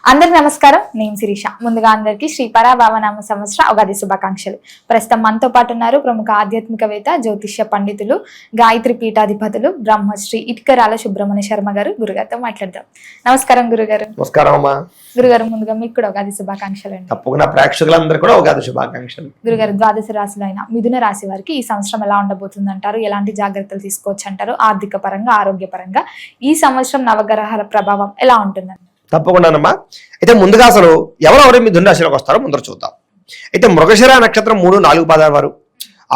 అందరికి నమస్కారం. నేను శిరీష. ముందుగా అందరికీ శ్రీ పరాభావనామ సంవత్సర ఉగాది శుభాకాంక్షలు. ప్రస్తుతం మనతో పాటు ఉన్నారు ప్రముఖ ఆధ్యాత్మికవేత్త, జ్యోతిష్య పండితులు, గాయత్రి పీఠాధిపతులు బ్రహ్మశ్రీ ఇటుకరాల సుబ్రహ్మణ్య శర్మ గారు. గురుగారితో మాట్లాడదాం. నమస్కారం గురుగారు. నమస్కారం అమ్మా. గురుగారు, ముందుగా మీకు కూడా ఉగాది శుభాకాంక్షలు అండి. తప్పకుండా ప్రేక్షకులందరూ కూడా ఉగాది శుభాకాంక్షలు. గురుగారు, ద్వాదశ రాశులు అయిన మిథున రాశి వారికి ఈ సంవత్సరం ఎలా ఉండబోతుంది అంటారు? ఎలాంటి జాగ్రత్తలు తీసుకోవచ్చు అంటారు? ఆర్థిక పరంగా, ఆరోగ్య పరంగా ఈ సంవత్సరం నవగ్రహాల ప్రభావం ఎలా ఉంటుందండి? తప్పకుండానమ్మా. అయితే ముందుగా అసలు ఎవరెవరు మిథున రాశిలోకి వస్తారో ముందర చూద్దాం. అయితే మృగశిర నక్షత్రం 3-4 పాదాల వారు,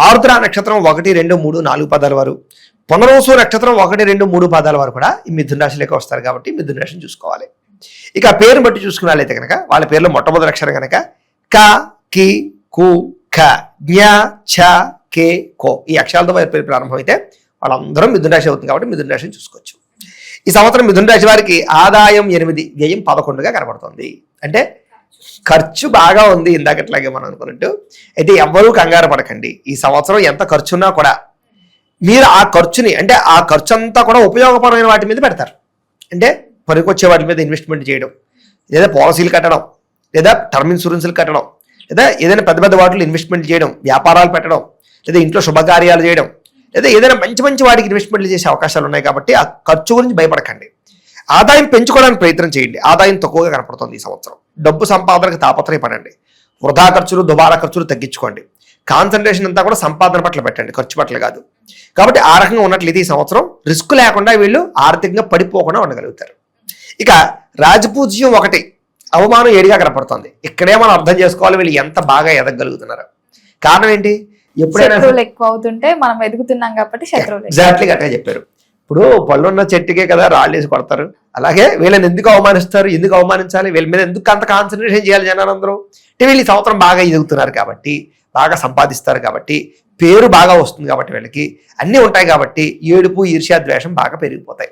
ఆరుద్ర నక్షత్రం 1, 2, 3, 4 పాదాల వారు, పునర్వసు నక్షత్రం 1, 2, 3 పాదాల వారు కూడా ఈ మిథున రాశిలోకి వస్తారు. కాబట్టి మిథున రాశిని చూసుకోవాలి. ఇక పేరుని బట్టి చూసుకున్నట్లయితే కనుక వాళ్ళ పేర్లో మొట్టమొదటి అక్షరం కనుక క, కి, కు, ఖ, జ్ఞ, ఛ, కే, కో ఈ అక్షరాలతో వారి పేరు ప్రారంభమైతే వాళ్ళందరూ మిథున రాశి అవుతుంది. కాబట్టి మిథున రాశిని చూసుకోవచ్చు. ఈ సంవత్సరం మిథున రాశి వారికి ఆదాయం 8, వ్యయం 11గా కనబడుతుంది. అంటే ఖర్చు బాగా ఉంది, ఇందాకట్లాగే మనం అనుకున్నట్టు. అయితే ఎవ్వరూ కంగారు పడకండి. ఈ సంవత్సరం ఎంత ఖర్చున్నా కూడా మీరు ఆ ఖర్చుని, అంటే ఆ ఖర్చు అంతా కూడా ఉపయోగపరమైన వాటి మీద పెడతారు. అంటే పనికొచ్చే వాటి మీద ఇన్వెస్ట్మెంట్ చేయడం, లేదా పాలసీలు కట్టడం, లేదా టర్మ్ ఇన్సూరెన్స్లు కట్టడం, లేదా ఏదైనా పెద్ద పెద్ద వాటిలో ఇన్వెస్ట్మెంట్ చేయడం, వ్యాపారాలు పెట్టడం, లేదా ఇంట్లో శుభకార్యాలు చేయడం, లేదా ఏదైనా మంచి మంచి వాటికి ఇన్వెస్ట్మెంట్లు చేసే అవకాశాలు ఉన్నాయి. కాబట్టి ఆ ఖర్చు గురించి భయపడకండి. ఆదాయం పెంచుకోవడానికి ప్రయత్నం చేయండి. ఆదాయం తక్కువగా కనపడుతుంది ఈ సంవత్సరం. డబ్బు సంపాదనకు తాపత్రయపడండి. వృధా ఖర్చులు, దుబారా ఖర్చులు తగ్గించుకోండి. కాన్సన్ట్రేషన్ అంతా కూడా సంపాదన పట్ల పెట్టండి, ఖర్చు పట్ల కాదు. కాబట్టి ఆ రకంగా ఉన్నట్లయితే ఈ సంవత్సరం రిస్క్ లేకుండా వీళ్ళు ఆర్థికంగా పడిపోకుండా ఉండగలుగుతారు. ఇక రాజపూజ్యం 1, అవమానం 7గా కనపడుతుంది. ఇక్కడే మనం అర్థం చేసుకోవాలి వీళ్ళు ఎంత బాగా ఎదగలుగుతున్నారు. కారణం ఏంటి? ఎప్పుడైనా ఎక్కువ అవుతుంటే మనం ఎదుగుతున్నాం కాబట్టి శత్రువులు. ఎగ్జాక్ట్లీ అట్లా చెప్పారు. ఇప్పుడు పళ్ళున్న చెట్టుకే కదా రాళ్ళు వేసి కొడతారు. అలాగే వీళ్ళని ఎందుకు అవమానిస్తారు, ఎందుకు అవమానించాలి, వీళ్ళ మీద ఎందుకు అంత కాన్సన్ట్రేషన్ చేయాలి జనాలందరూ అంటే వీళ్ళు ఈ సంవత్సరం బాగా ఎదుగుతున్నారు కాబట్టి, బాగా సంపాదిస్తారు కాబట్టి, పేరు బాగా వస్తుంది కాబట్టి, వీళ్ళకి అన్నీ ఉంటాయి కాబట్టి ఏడుపు, ఈర్ష్య, ద్వేషం బాగా పెరిగిపోతాయి.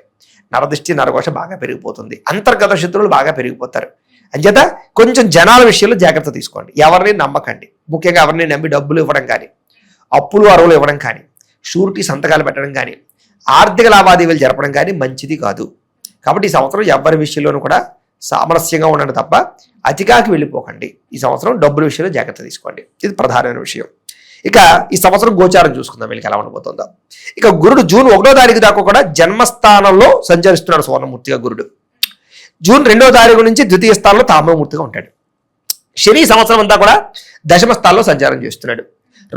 నరదృష్టి, నరఘోష బాగా పెరిగిపోతుంది. అంతర్గత శత్రువులు బాగా పెరిగిపోతారు. అంచేత కొంచెం జనాల విషయంలో జాగ్రత్త తీసుకోండి. ఎవరిని నమ్మకండి. ముఖ్యంగా ఎవరిని నమ్మి డబ్బులు ఇవ్వడం కానీ, అప్పులు అరువులు ఇవ్వడం కానీ, షూరిటీ సంతకాలు పెట్టడం కానీ, ఆర్థిక లావాదేవీలు జరపడం కానీ మంచిది కాదు. కాబట్టి ఈ సంవత్సరం ఎవరి విషయంలోనూ కూడా సామరస్యంగా ఉండండి తప్ప అతికాకి వెళ్ళిపోకండి. ఈ సంవత్సరం డబ్బుల విషయంలో జాగ్రత్త తీసుకోండి. ఇది ప్రధానమైన విషయం. ఇక ఈ సంవత్సరం గోచారం చూసుకుందాం వీళ్ళకి ఎలా ఉండబోతుందో. ఇక గురుడు జూన్ 1వ తారీఖు దాకా కూడా జన్మస్థానంలో సంచరిస్తున్నాడు సువర్ణమూర్తిగా. గురుడు జూన్ 2వ తారీఖు నుంచి ద్వితీయ స్థానంలో తామ్రమూర్తిగా ఉంటాడు. శని సంవత్సరం అంతా కూడా దశమ స్థానంలో సంచారం చేస్తున్నాడు.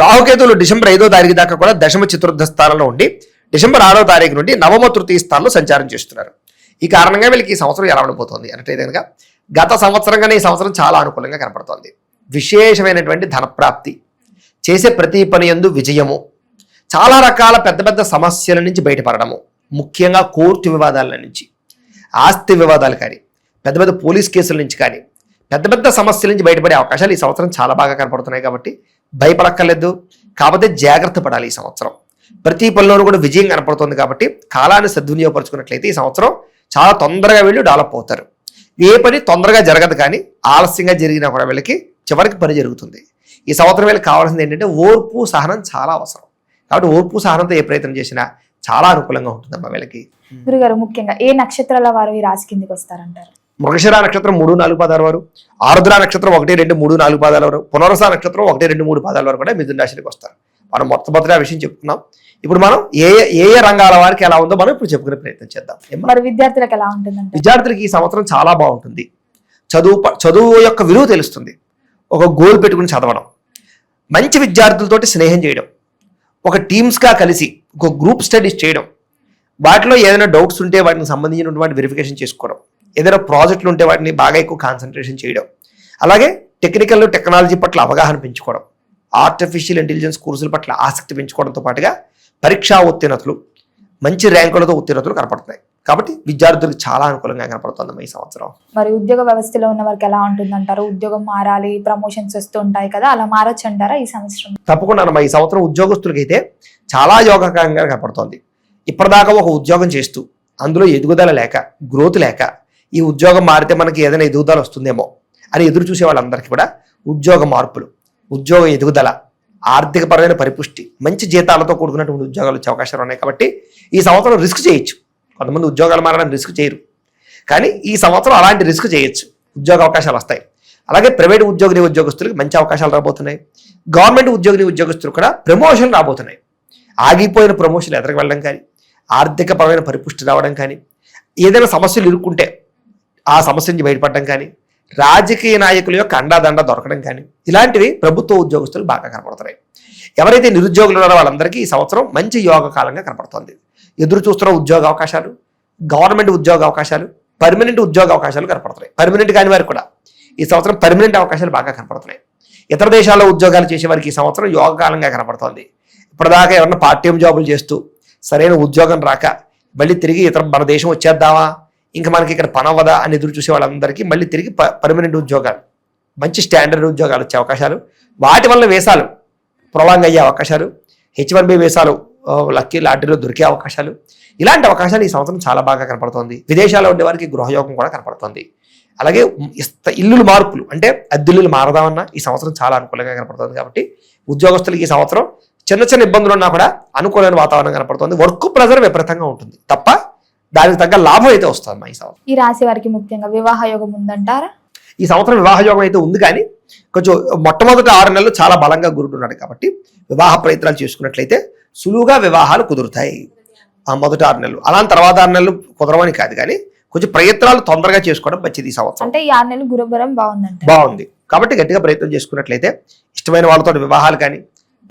రాహుకేతువులు డిసెంబర్ 5వ తారీఖు దాకా కూడా దశమ చతుర్థ స్థానంలో ఉండి డిసెంబర్ 6వ తారీఖు నుండి నవమ తృతీయ స్థానంలో సంచారం చేస్తున్నారు. ఈ కారణంగా వీళ్ళకి ఈ సంవత్సరం ఎలా ఉండబోతోంది అంటే కనుక గత సంవత్సరంగానే ఈ సంవత్సరం చాలా అనుకూలంగా కనపడుతోంది. విశేషమైనటువంటి ధనప్రాప్తి, చేసే ప్రతి పని యందు విజయము, చాలా రకాల పెద్ద పెద్ద సమస్యల నుంచి బయటపడడము, ముఖ్యంగా కోర్టు వివాదాల నుంచి, ఆస్తి వివాదాలు కానీ, పెద్ద పెద్ద పోలీస్ కేసుల నుంచి కానీ, పెద్ద పెద్ద సమస్యల నుంచి బయటపడే అవకాశాలు ఈ సంవత్సరం చాలా బాగా కనపడుతున్నాయి. కాబట్టి భయపడక్కర్లేదు. కాకపోతే జాగ్రత్త పడాలి. ఈ సంవత్సరం ప్రతి పనిలోనూ కూడా విజయం కనపడుతుంది. కాబట్టి కాలాన్ని సద్వినియోగపరుచుకున్నట్లయితే ఈ సంవత్సరం చాలా తొందరగా వీళ్ళు డెవలప్ అవుతారు. ఏ పని తొందరగా జరగదు, కానీ ఆలస్యంగా జరిగినా కూడా వీళ్ళకి చివరికి పని జరుగుతుంది. ఈ సంవత్సరం వీళ్ళకి కావాల్సింది ఏంటంటే ఓర్పు, సహనం చాలా అవసరం. కాబట్టి ఓర్పు, సహనంతో ఏ ప్రయత్నం చేసినా చాలా అనుకూలంగా ఉంటుందమ్మా వీళ్ళకి. గురుగారు, ముఖ్యంగా ఏ నక్షత్రాల వారు ఈ రాశి కిందకి వస్తారంటారు? మృగశిర నక్షత్రం 3-4 పాదాల వారు, ఆరుద్ర నక్షత్రం 1, 2, 3, 4 పాదాల వారు, పునర్వస నక్షత్రం 1, 2, 3 పాదాల వారు కూడా మిథున రాశికి వస్తారు. మనం మొట్టమొదటి ఆ విషయం చెప్పుకున్నాం. ఇప్పుడు మనం ఏ ఏ రంగాల వారికి ఎలా ఉందో మనం ఇప్పుడు చెప్పుకునే ప్రయత్నం చేద్దాం. మరి విద్యార్థులకు ఎలా ఉంటుందంటే? విద్యార్థులకి ఈ సంవత్సరం చాలా బాగుంటుంది. చదువు యొక్క విలువ తెలుస్తుంది. ఒక గోల్ పెట్టుకుని చదవడం, మంచి విద్యార్థులతోటి స్నేహం చేయడం, ఒక టీమ్స్గా కలిసి ఒక గ్రూప్ స్టడీస్ చేయడం, వాటిలో ఏదైనా డౌట్స్ ఉంటే వాటికి సంబంధించినటువంటి వెరిఫికేషన్ చేసుకోవడం, ఏదైనా ప్రాజెక్టులు ఉంటే వాటిని బాగా ఎక్కువ కాన్సన్ట్రేషన్ చేయడం, అలాగే టెక్నాలజీ పట్ల అవగాహన పెంచుకోవడం, ఆర్టిఫిషియల్ ఇంటెలిజెన్స్ కోర్సుల పట్ల ఆసక్తి పెంచుకోవడంతో పాటుగా పరీక్షా ఉత్తీర్ణతలు, మంచి ర్యాంకులతో ఉత్తీర్ణతలు కనపడుతున్నాయి. కాబట్టి విద్యార్థులకు చాలా అనుకూలంగా కనపడుతుంది ఈ సంవత్సరం. మరి ఉద్యోగ వ్యవస్థలో ఉన్న వారికి ఎలా ఉంటుందంటారు? ఉద్యోగం మారాలి, ప్రమోషన్స్ వస్తూ ఉంటాయి కదా, అలా మారొచ్చు అంటారా ఈ సంవత్సరం? తప్పకుండా ఈ సంవత్సరం ఉద్యోగస్తులకైతే చాలా యోగకరంగా కనపడుతోంది. ఇప్పటిదాకా ఒక ఉద్యోగం చేస్తూ అందులో ఎదుగుదల లేక, గ్రోత్ లేక, ఈ ఉద్యోగం మారితే మనకి ఏదైనా ఎదుగుదల వస్తుందేమో అని ఎదురు చూసే వాళ్ళందరికీ కూడా ఉద్యోగ మార్పులు, ఉద్యోగ ఎదుగుదల, ఆర్థికపరమైన పరిపుష్టి, మంచి జీతాలతో కూడుకున్నటువంటి ఉద్యోగాలు వచ్చే అవకాశాలు ఉన్నాయి. కాబట్టి ఈ సంవత్సరం రిస్క్ చేయొచ్చు. కొంతమంది ఉద్యోగాలు మారడానికి రిస్క్ చేయరు, కానీ ఈ సంవత్సరం అలాంటి రిస్క్ చేయొచ్చు. ఉద్యోగ అవకాశాలు వస్తాయి. అలాగే ప్రైవేట్ ఉద్యోగస్తులకు మంచి అవకాశాలు రాబోతున్నాయి. గవర్నమెంట్ ఉద్యోగస్తులు కూడా ప్రమోషన్ రాబోతున్నాయి. ఆగిపోయిన ప్రమోషన్లు ఎదరికి వెళ్ళడం కానీ, ఆర్థికపరమైన పరిపుష్టి రావడం కానీ, ఏదైనా సమస్యలు ఇరుక్కుంటే ఆ సమస్య నుంచి బయటపడడం కానీ, రాజకీయ నాయకుల యొక్క అండాదండ దొరకడం కానీ, ఇలాంటివి ప్రభుత్వ ఉద్యోగస్తులు బాగా కనపడుతున్నాయి. ఎవరైతే నిరుద్యోగులు ఉన్నారో వాళ్ళందరికీ ఈ సంవత్సరం మంచి యోగ కాలంగా కనపడుతుంది. ఎదురు చూస్తున్న ఉద్యోగ అవకాశాలు, గవర్నమెంట్ ఉద్యోగ అవకాశాలు, పర్మనెంట్ ఉద్యోగ అవకాశాలు కనపడుతున్నాయి. పర్మనెంట్ కాని వారికి కూడా ఈ సంవత్సరం పర్మనెంట్ అవకాశాలు బాగా కనపడుతున్నాయి. ఇతర దేశాల్లో ఉద్యోగాలు చేసే వారికి ఈ సంవత్సరం యోగ కాలంగా కనపడుతోంది. ఇప్పటిదాకా ఎవరన్నా పార్ట్ టైం జాబులు చేస్తూ సరైన ఉద్యోగం రాక మళ్ళీ తిరిగి మన దేశం వచ్చేద్దామా, ఇంకా మనకి ఇక్కడ పని అవ్వదా అని ఎదురు చూసే వాళ్ళందరికీ మళ్ళీ తిరిగి పర్మనెంట్ ఉద్యోగాలు, మంచి స్టాండర్డ్ ఉద్యోగాలు వచ్చే అవకాశాలు, వాటి వల్ల వేసాలు ప్రొలాంగ్ అయ్యే అవకాశాలు, H1B వేసాలు లక్కీ లాటరీలో దొరికే అవకాశాలు, ఇలాంటి అవకాశాలు ఈ సంవత్సరం చాలా బాగా కనపడుతోంది. విదేశాల్లో ఉండే వారికి గృహయోగం కూడా కనపడుతుంది. అలాగే ఇల్లులు మార్పులు అంటే అద్దెల్లులు మారదామన్నా ఈ సంవత్సరం చాలా అనుకూలంగా కనపడుతుంది. కాబట్టి ఉద్యోగస్తులకి ఈ సంవత్సరం చిన్న చిన్న ఇబ్బందులు ఉన్నా కూడా అనుకూలమైన వాతావరణం కనపడుతుంది. వర్క్ ప్రెజర్ విపరీతంగా ఉంటుంది తప్ప దానికి తగ్గ లాభం అయితే వస్తుంది ఈ సంవత్సరం. ఈ రాశి వారికి ముఖ్యంగా వివాహ యోగం ఉందంటారా? ఈ సంవత్సరం వివాహ యోగం అయితే ఉంది, కానీ కొంచెం మొట్టమొదటి 6 నెలలు చాలా బలంగా గురుడు ఉన్నాడు కాబట్టి వివాహ ప్రయత్నాలు చేసుకున్నట్లయితే సులువుగా వివాహాలు కుదురుతాయి ఆ మొదటి 6 నెలలు. అలాంటి తర్వాత 6 నెలలు కుదరవని కాదు, కానీ కొంచెం ప్రయత్నాలు తొందరగా చేసుకోవడం మంచిది ఈ సంవత్సరం. అంటే ఈ 6 నెలలు గురుబలం బాగుంది కాబట్టి గట్టిగా ప్రయత్నం చేసుకున్నట్లయితే ఇష్టమైన వాళ్ళతో వివాహాలు కానీ,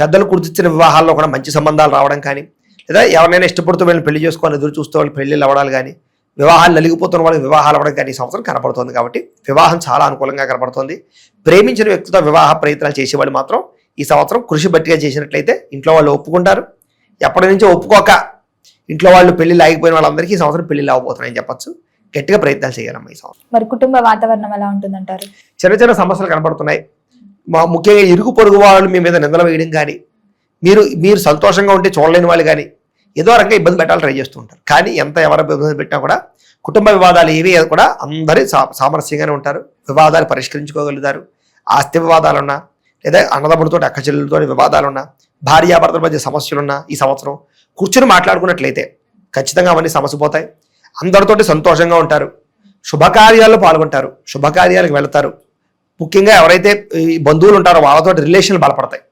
పెద్దలు కుదిర్చిన వివాహాల్లో కూడా మంచి సంబంధాలు రావడం కానీ, లేదా ఎవరైనా ఇష్టపడుతూ వీళ్ళని పెళ్లి చేసుకొని ఎదురు చూస్తూ వాళ్ళు పెళ్లిళ్ళు అవ్వడాలు కానీ, వివాహాలు నలిగిపోతున్న వాళ్ళకి వివాహాలు అవ్వడం కానీ ఈ సంవత్సరం కనపడుతుంది. కాబట్టి వివాహం చాలా అనుకూలంగా కనపడుతుంది. ప్రేమించిన వ్యక్తితో వివాహ ప్రయత్నాలు చేసేవాళ్ళు మాత్రం ఈ సంవత్సరం కృషి బట్టిగా చేసినట్లయితే ఇంట్లో వాళ్ళు ఒప్పుకుంటారు. ఎప్పటి నుంచో ఒప్పుకోక ఇంట్లో వాళ్ళు పెళ్లిళ్ళు ఆగిపోయిన వాళ్ళందరికీ ఈ సంవత్సరం పెళ్లిళ్ళు అవ్వబోతున్నాయని చెప్పచ్చు. గట్టిగా ప్రయత్నాలు చేయాలమ్మా ఈ సంవత్సరం. మరి కుటుంబ వాతావరణం ఎలా ఉంటుందంటారు? చిన్న చిన్న సమస్యలు కనపడుతున్నాయి. ముఖ్యంగా ఇరుగు పొరుగు వాళ్ళు మీ మీద నిందలు వేయడం కానీ, మీరు సంతోషంగా ఉంటే చూడలేని వాళ్ళు కానీ ఏదో రకంగా ఇబ్బంది పెట్టాలని ట్రై చేస్తూ ఉంటారు. కానీ ఎంత ఎవరు ఇబ్బంది పెట్టినా కూడా కుటుంబ వివాదాలు ఏవి కూడా అందరి సామరస్యంగానే ఉంటారు. వివాదాలు పరిష్కరించుకోగలుగుతారు. ఆస్తి వివాదాలున్నా, లేదా అన్నదమ్ములతో అక్క చెల్లెలతో వివాదాలున్నా, భార్యాభర్తల మధ్య సమస్యలున్నా ఈ సంవత్సరం కూర్చొని మాట్లాడుకున్నట్లయితే ఖచ్చితంగా అవన్నీ సమసిపోతాయి. అందరితోటి సంతోషంగా ఉంటారు. శుభకార్యాల్లో పాల్గొంటారు. శుభకార్యాలకు వెళతారు. ముఖ్యంగా ఎవరైతే ఈ బంధువులు ఉంటారో వాళ్ళతో రిలేషన్లు బలపడతాయి.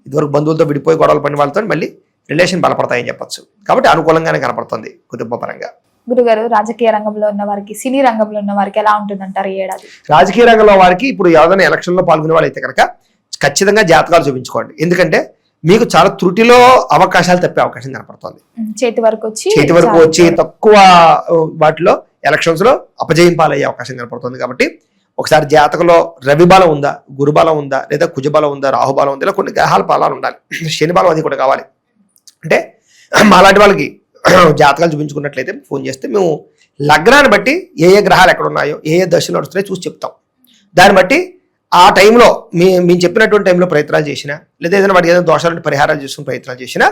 ఇదివరకు బంధువులతో విడిపోయి గొడవలు పడిన వాళ్ళతో మళ్ళీ రిలేషన్ బలపడతాయని చెప్పచ్చు. కాబట్టి అనుకూలంగానే కనపడుతుంది కుటుంబ పరంగా. గురుగారు, రాజకీయ రంగంలో ఉన్న వారికి, సినీ రంగంలో ఉన్న వారికి ఎలా ఉంటుందంటారు ఈ ఏడాది? రాజకీయ రంగంలో వారికి ఇప్పుడు ఏదైనా ఎలక్షన్లో పాల్గొనే వాళ్ళు అయితే కనుక ఖచ్చితంగా జాతకాలు చూపించుకోండి. ఎందుకంటే మీకు చాలా త్రుటిలో అవకాశాలు తప్పే అవకాశం కనపడుతుంది. చేతి వరకు వచ్చి తక్కువ వాటిలో ఎలక్షన్స్ లో అపజయం పాలయ్యే అవకాశం కనపడుతుంది. కాబట్టి ఒకసారి జాతకంలో రవి బలం ఉందా, గురుబలం ఉందా, లేదా కుజబలం ఉందా, రాహుబలం ఉందా, ఇలా కొన్ని గ్రహాల బలాలు ఉండాలి. శని బలం అది కూడా కావాలి. అంటే అలాంటి వాళ్ళకి జాతకాలు చూపించుకున్నట్లయితే ఫోన్ చేస్తే మేము లగ్నాన్ని బట్టి ఏ గ్రహాలు ఎక్కడ ఉన్నాయో, ఏ దశలు నడుస్తున్నాయో చూసి చెప్తాం. దాన్ని బట్టి ఆ టైంలో మేము చెప్పినటువంటి టైంలో ప్రయత్నాలు చేసినా, లేదా ఏదైనా వాటికి ఏదైనా దోషాలను పరిహారాలు చేసుకుని ప్రయత్నాలు చేసినా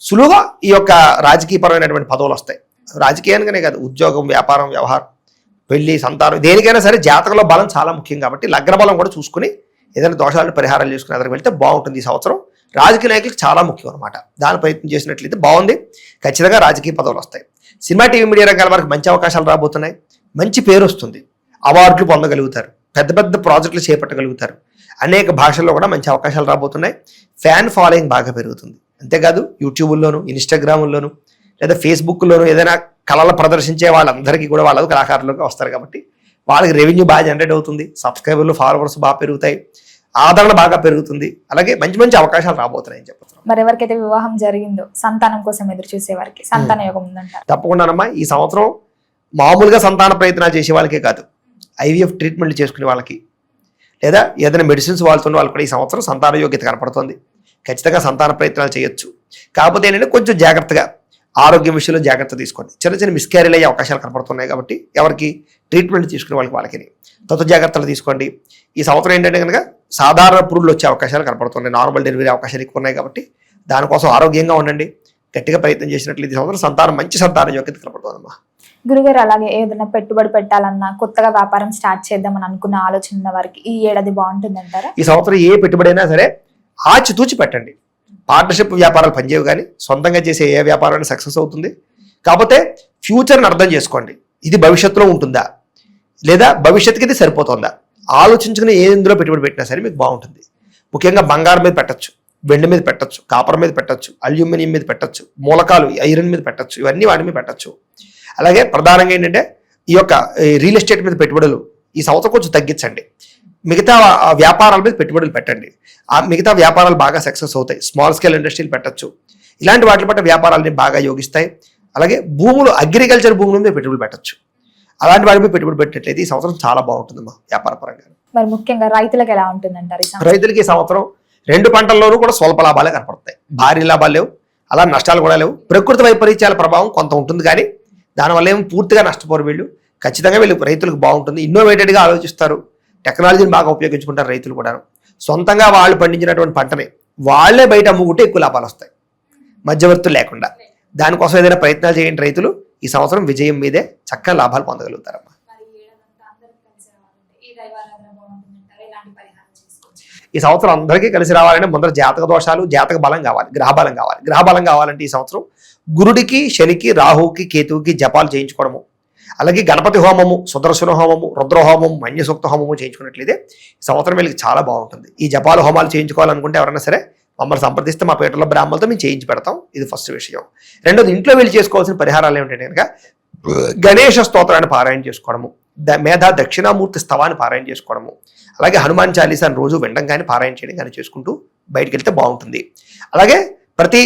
సులువుగా ఈ యొక్క రాజకీయపరమైనటువంటి పదవులు వస్తాయి. రాజకీయానికనే కాదు, ఉద్యోగం, వ్యాపారం, వ్యవహారం, పెళ్లి, సంతానం, దేనికైనా సరే జాతకంలో బలం చాలా ముఖ్యం. కాబట్టి లగ్న బలం కూడా చూసుకుని ఏదైనా దోషాలను పరిహారాలు చేసుకుని ఎదురు వెళ్తే బాగుంటుంది. ఈ సంవత్సరం రాజకీయ నాయకులకు చాలా ముఖ్యం అనమాట. దాని ప్రయత్నం చేసినట్లయితే బాగుంది. ఖచ్చితంగా రాజకీయ పదవులు వస్తాయి. సినిమా, టీవీ, మీడియా రంగాల వారికి మంచి అవకాశాలు రాబోతున్నాయి. మంచి పేరు వస్తుంది. అవార్డులు పొందగలుగుతారు. పెద్ద పెద్ద ప్రాజెక్టులు చేపట్టగలుగుతారు. అనేక భాషల్లో కూడా మంచి అవకాశాలు రాబోతున్నాయి. ఫ్యాన్ ఫాలోయింగ్ బాగా పెరుగుతుంది. అంతేకాదు యూట్యూబ్లోను, ఇన్స్టాగ్రామ్లోను, లేదా ఫేస్బుక్లోను ఏదైనా కళలు ప్రదర్శించే వాళ్ళందరికీ కూడా వాళ్ళు కళాకారులుగా వస్తారు. కాబట్టి వాళ్ళకి రెవెన్యూ బాగా జనరేట్ అవుతుంది. సబ్స్క్రైబర్లు, ఫాలోవర్స్ బాగా పెరుగుతాయి. ఆదరణ బాగా పెరుగుతుంది. అలాగే మంచి మంచి అవకాశాలు రాబోతున్నాయని చెప్పచ్చు. మరి ఎవరికైతే వివాహం జరిగిందో సంతానం కోసం ఎదురు చూసే వారికి సంతాన యోగం ఉందంటారు? తప్పకుండానమ్మా. ఈ సంవత్సరం మామూలుగా సంతాన ప్రయత్నాలు చేసే వాళ్ళకే కాదు, IVF ట్రీట్మెంట్లు చేసుకునే వాళ్ళకి, లేదా ఏదైనా మెడిసిన్స్ వాడుతున్న వాళ్ళకి కూడా ఈ సంవత్సరం సంతాన యోగ్యత కనపడుతుంది. ఖచ్చితంగా సంతాన ప్రయత్నాలు చేయొచ్చు. కాకపోతే ఏంటంటే కొంచెం జాగ్రత్తగా ఆరోగ్యం విషయంలో జాగ్రత్త తీసుకోండి. చిన్న చిన్న మిస్క్యారీలు అయ్యే అవకాశాలు కనపడుతున్నాయి. కాబట్టి ఎవరికి ట్రీట్మెంట్ తీసుకునే వాళ్ళకి తొందర జాగ్రత్తలు తీసుకోండి. ఈ సంవత్సరం ఏంటంటే కనుక సాధారణ పురుగులు వచ్చే అవకాశాలు కనపడుతున్నాయి. నార్మల్ డెలివరీ అవకాశాలు ఎక్కువ ఉన్నాయి. కాబట్టి దానికోసం ఆరోగ్యంగా ఉండండి. గట్టిగా ప్రయత్నం చేసినట్లయితే ఈ సంవత్సరం సంతానం మంచి సంతాన యోగ్యత కనపడుతుందమ్మా. గురుగారు, అలాగే ఏదైనా పెట్టుబడి పెట్టాలన్నా, కొత్తగా వ్యాపారం స్టార్ట్ చేద్దామని అనుకున్న ఆలోచన ఉన్న వారికి ఈ ఏడాది బాగుంటుందంటారా? ఈ సంవత్సరం ఏ పెట్టుబడి అయినా సరే ఆచితూచి పెట్టండి. పార్ట్నర్షిప్ వ్యాపారాలు పనిచేయవు, కానీ సొంతంగా చేసే ఏ వ్యాపారాన్ని సక్సెస్ అవుతుంది. కాకపోతే ఫ్యూచర్ని అర్థం చేసుకోండి. ఇది భవిష్యత్తులో ఉంటుందా, లేదా భవిష్యత్తుకి ఇది సరిపోతుందా ఆలోచించుకుని ఏ ఇందులో పెట్టుబడి పెట్టినా సరే మీకు బాగుంటుంది. ముఖ్యంగా బంగారం మీద పెట్టచ్చు, వెండి మీద పెట్టచ్చు, కాపర్ మీద పెట్టచ్చు, అల్యూమినియం మీద పెట్టచ్చు, మూలకాలు ఐరన్ మీద పెట్టచ్చు, ఇవన్నీ వాటి మీద పెట్టచ్చు. అలాగే ప్రధానంగా ఏంటంటే ఈ యొక్క రియల్ ఎస్టేట్ మీద పెట్టుబడులు ఈ సంవత్సరం కొంచెం తగ్గించండి. మిగతా వ్యాపారాల మీద పెట్టుబడులు పెట్టండి. ఆ మిగతా వ్యాపారాలు బాగా సక్సెస్ అవుతాయి. స్మాల్ స్కేల్ ఇండస్ట్రీలు పెట్టచ్చు. ఇలాంటి వాటి పట్ల వ్యాపారాలని బాగా యోగిస్తాయి. అలాగే భూములు అగ్రికల్చర్ భూముల మీద పెట్టుబడి పెట్టచ్చు. అలాంటి వాటి మీద పెట్టుబడి పెట్టినట్లయితే ఈ సంవత్సరం చాలా బాగుంటుందమ్మా వ్యాపార పరంగా. మరి ముఖ్యంగా రైతులకు ఎలా ఉంటుందంటారు? రైతులకి ఈ సంవత్సరం 2 పంటల్లోనూ కూడా స్వల్ప లాభాలే కనపడతాయి. భారీ లాభాలు లేవు, అలా నష్టాలు కూడా లేవు. ప్రకృతి వైపరీత్యాల ప్రభావం కొంత ఉంటుంది, కానీ దానివల్ల ఏమో పూర్తిగా నష్టపోరు వీళ్ళు. ఖచ్చితంగా వీళ్ళు రైతులకు బాగుంటుంది. ఇన్నోవేటెడ్గా ఆలోచిస్తారు, టెక్నాలజీని బాగా ఉపయోగించుకుంటారు రైతులు కూడా. సొంతంగా వాళ్ళు పండించినటువంటి పంటని వాళ్ళే బయట అమ్ముకుంటే ఎక్కువ లాభాలు వస్తాయి, మధ్యవర్తులు లేకుండా. దానికోసం ఏదైనా ప్రయత్నాలు చేయండి రైతులు. ఈ సంవత్సరం విజయం మీదే చక్కగా లాభాలు పొందగలుగుతారమ్మా. ఈ సంవత్సరం అందరికీ కలిసి రావాలంటే ముందర జాతక దోషాలు, జాతక బలం కావాలి, గ్రహ బలం కావాలి. గ్రహ బలం కావాలంటే ఈ సంవత్సరం గురుడికి, శనికి, రాహుకి, కేతువుకి జపాలు చేయించుకోవడము, అలాగే గణపతి హోమము, సుదర్శన హోమము, రుద్ర హోమము, మన్యసూక్త హోమము చేయించుకున్నట్లయితే ఈ సంవత్సరం వీళ్ళకి చాలా బాగుంటుంది. ఈ జపాలు హోమాలు చేయించుకోవాలనుకుంటే ఎవరైనా సరే మమ్మల్ని సంప్రదిస్తే మా పేటలో బ్రాహ్మణులతో మేము చేయించి పెడతాం. ఇది ఫస్ట్ విషయం. రెండోది, ఇంట్లో వీళ్ళు చేసుకోవాల్సిన పరిహారాలు ఏమిటంటే కనుక గణేష స్తోత్రాన్ని పారాయణ చేసుకోవడము, మేధా దక్షిణామూర్తి స్తవాన్ని పారాయణ చేసుకోవడము, అలాగే హనుమాన్ చాలీసాని రోజు వినడం కానీ పారాయణ చేయడం కానీ చేసుకుంటూ బయటకు వెళ్తే బాగుంటుంది. అలాగే ప్రతి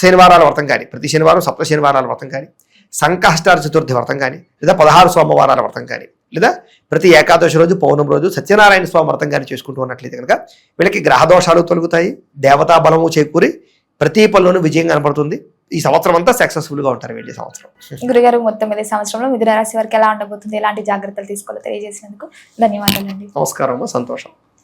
శనివారాల వ్రతం కానీ, ప్రతి శనివారం సప్త శనివారాల వ్రతం కానీ, సంకష్టార చతుర్థి వ్రతం కానీ, లేదా 16 సోమవారాల వ్రతం కానీ, లేదా ప్రతి ఏకాదశి రోజు, పౌర్ణమి రోజు సత్యనారాయణ స్వామి వ్రతం కానీ చేసుకుంటూ ఉన్నట్లయితే కనుక వీళ్ళకి గ్రహదోషాలు తొలగుతాయి, దేవతా బలము చేకూరి ప్రతి పనిలోనూ విజయం కనపడుతుంది. ఈ సంవత్సరం అంతా సక్సెస్ఫుల్ గా ఉంటారు వీళ్ళ సంవత్సరం. గురుగారు, మొత్తం మీద సంవత్సరంలో మిథున రాశి వారికి ఎలా ఉండబోతుంది, ఎలాంటి జాగ్రత్తలు తీసుకోవాలో తెలియజేసినందుకు ధన్యవాదాలండి. నమస్కారం, సంతోషం.